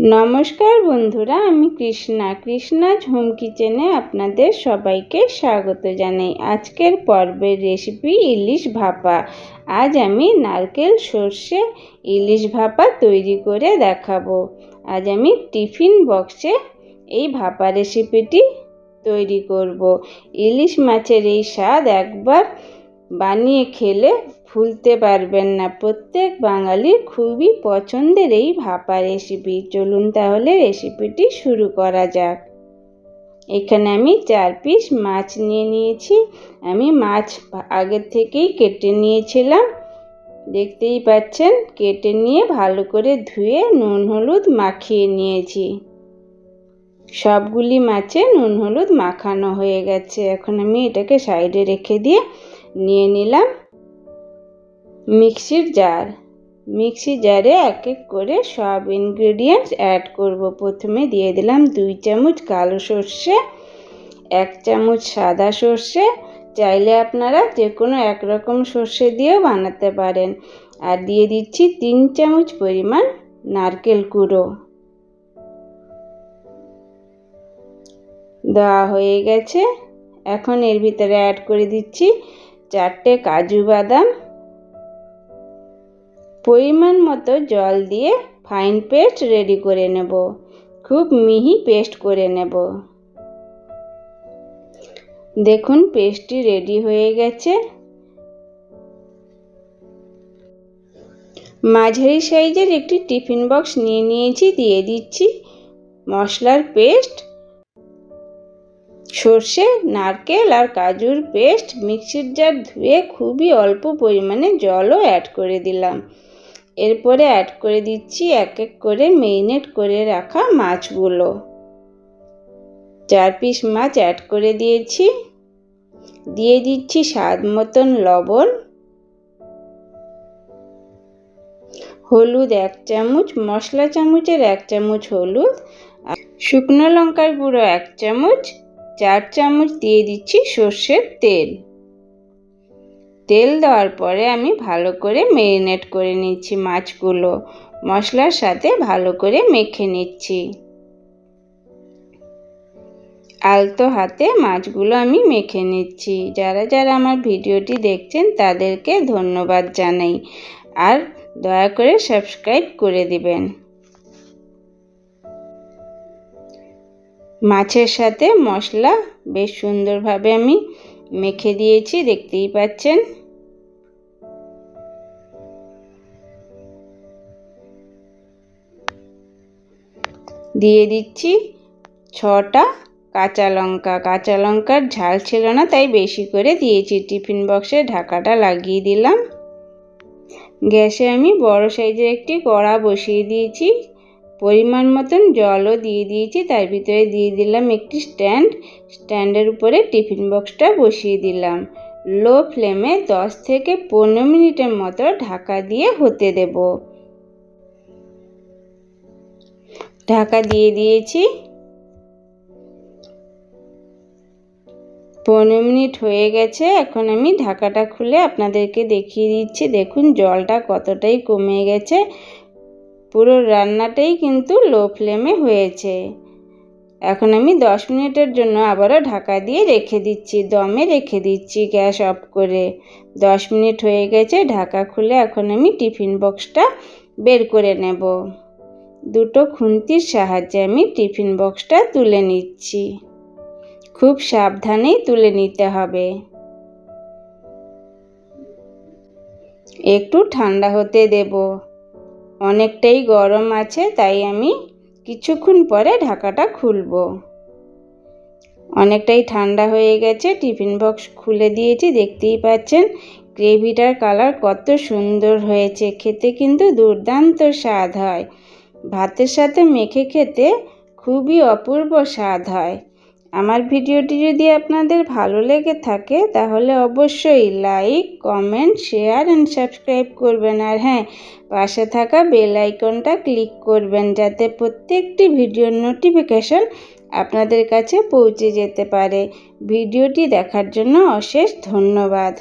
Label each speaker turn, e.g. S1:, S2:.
S1: নমস্কার বন্ধুরা, আমি কৃষ্ণাজ হোম কিচেনে আপনাদের সবাইকে স্বাগত জানাই। আজকের পর্বের রেসিপি ইলিশ ভাপা। আজ আমি নারকেল সর্ষে ইলিশ ভাপা তৈরি করে দেখাবো। আজ আমি টিফিন বক্সে এই ভাপা রেসিপিটি তৈরি করব। ইলিশ মাছের এই স্বাদ একবার বানিয়ে খেলে ভুলতে পারবেন না। প্রত্যেক বাঙালির খুবই পছন্দের এই ভাপা রেসিপি। চলুন তাহলে রেসিপিটি শুরু করা যাক। এখানে আমি 4 পিস মাছ নিয়ে নিয়েছি। আমি মাছ আগের থেকেই কেটে নিয়েছিলাম, দেখতেই পাচ্ছেন। কেটে নিয়ে ভালো করে ধুয়ে নুন হলুদ মাখিয়ে নিয়েছি। সবগুলি মাছে নুন হলুদ মাখানো হয়ে গেছে। এখন আমি এটাকে সাইডে রেখে দিয়ে নিয়ে নিলাম মিক্সির জার। মিক্সি জারে এক এক করে সব ইনগ্রেডিয়েন্টস অ্যাড করব। প্রথমে দিয়ে দিলাম 2 চামচ কালো সর্ষে, 1 চামচ সাদা সর্ষে। চাইলে আপনারা যে কোনো একরকম সর্ষে দিয়েও বানাতে পারেন। আর দিয়ে দিচ্ছি 3 চামচ পরিমাণ নারকেল কুড়ো। দেওয়া হয়ে গেছে। এখন এর ভিতরে অ্যাড করে দিচ্ছি 4টে কাজু বাদাম। পরিমাণ মতো জল দিয়ে ফাইন পেস্ট রেডি করে নেব। খুব মিহি পেস্ট করে নেব। দেখুন পেস্টটি রেডি হয়ে গেছে। মাঝারি সাইজের একটি টিফিন বক্স নিয়ে নিয়েছি। দিয়ে দিচ্ছি মশলার পেস্ট, সর্ষে, নারকেল আর কাজুর পেস্ট। মিক্সির জার ধুয়ে খুবই অল্প পরিমাণে জলও অ্যাড করে দিলাম। এরপরে অ্যাড করে দিচ্ছি এক এক করে মেরিনেট করে রাখা মাছগুলো। 4 পিস মাছ অ্যাড করে দিয়েছি। দিয়ে দিচ্ছি স্বাদ মতন লবণ, হলুদ 1 চামচ, মশলা চামচের 1 চামচ হলুদ, শুকনো লঙ্কার গুঁড়ো 1 চামচ, 4 চামচ দিয়ে দিচ্ছি সর্ষের তেল। তেল দেওয়ার পরে আমি ভালো করে মেরিনেট করে নিচ্ছি মাছগুলো। মশলার সাথে ভালো করে মেখে নিচ্ছি। আলতো হাতে মাছগুলো আমি মেখে নিচ্ছি। যারা যারা আমার ভিডিওটি দেখছেন তাদেরকে ধন্যবাদ জানাই। আর দয়া করে সাবস্ক্রাইব করে দিবেন। মাছের সাথে মশলা বেশ সুন্দরভাবে আমি মেখে দিয়েছি, দেখতেই পাচ্ছেন। দিয়ে দিচ্ছি 6টা কাঁচা লঙ্কা। কাঁচা লঙ্কার ঝাল ছিল না, তাই বেশি করে দিয়েছি। টিফিন বক্সে ঢাকাটা লাগিয়ে দিলাম। গ্যাসে আমি বড় সাইজের একটি কড়া বসিয়ে দিয়েছি। পরিমাণ মতন জলও দিয়ে দিয়েছি। তার ভিতরে দিয়ে দিলাম একটি স্ট্যান্ডের উপরে টিফিন বক্সটা বসিয়ে দিলাম। লো ফ্লেমে 10 থেকে 15 মিনিটের মতো ঢাকা দিয়ে হতে দেব। ঢাকা দিয়ে দিয়েছি। 15 মিনিট হয়ে গেছে। এখন আমি ঢাকাটা খুলে আপনাদেরকে দেখিয়ে দিচ্ছি। দেখুন জলটা কতটাই কমে গেছে। পুরো রান্নাটাই কিন্তু লো ফ্লেমে হয়েছে। এখন আমি 10 মিনিটের জন্য আবারও ঢাকা দিয়ে রেখে দিচ্ছি, দমে রেখে দিচ্ছি গ্যাস অফ করে। 10 মিনিট হয়ে গেছে। ঢাকা খুলে এখন আমি টিফিন বক্সটা বের করে নেব। 2টো খুন্তির সাহায্যে আমি টিফিন বক্সটা তুলে নিচ্ছি। খুব সাবধানেই তুলে নিতে হবে। একটু ঠান্ডা হতে দেব। অনেকটাই গরম আছে, তাই আমি কিছুক্ষণ পরে ঢাকাটা খুলব। অনেকটাই ঠান্ডা হয়ে গেছে। টিফিন বক্স খুলে দিয়েছি, দেখতেই পাচ্ছেন গ্রেভিটার কালার কত সুন্দর হয়েছে। খেতে কিন্তু দুর্দান্ত স্বাদ হয়। ভাতের সাথে মেখে খেতে খুবই অপূর্ব স্বাদ হয়। আমার ভিডিওটি যদি আপনাদের ভালো লেগে থাকে তাহলে অবশ্যই like, comment, share and subscribe করবেন। আর হ্যাঁ, পাশে থাকা বেল আইকনটা ক্লিক করবেন যাতে প্রত্যেকটি ভিডিওর নোটিফিকেশন আপনাদের কাছে পৌঁছে যেতে পারে। ভিডিওটি দেখার জন্য অশেষ ধন্যবাদ।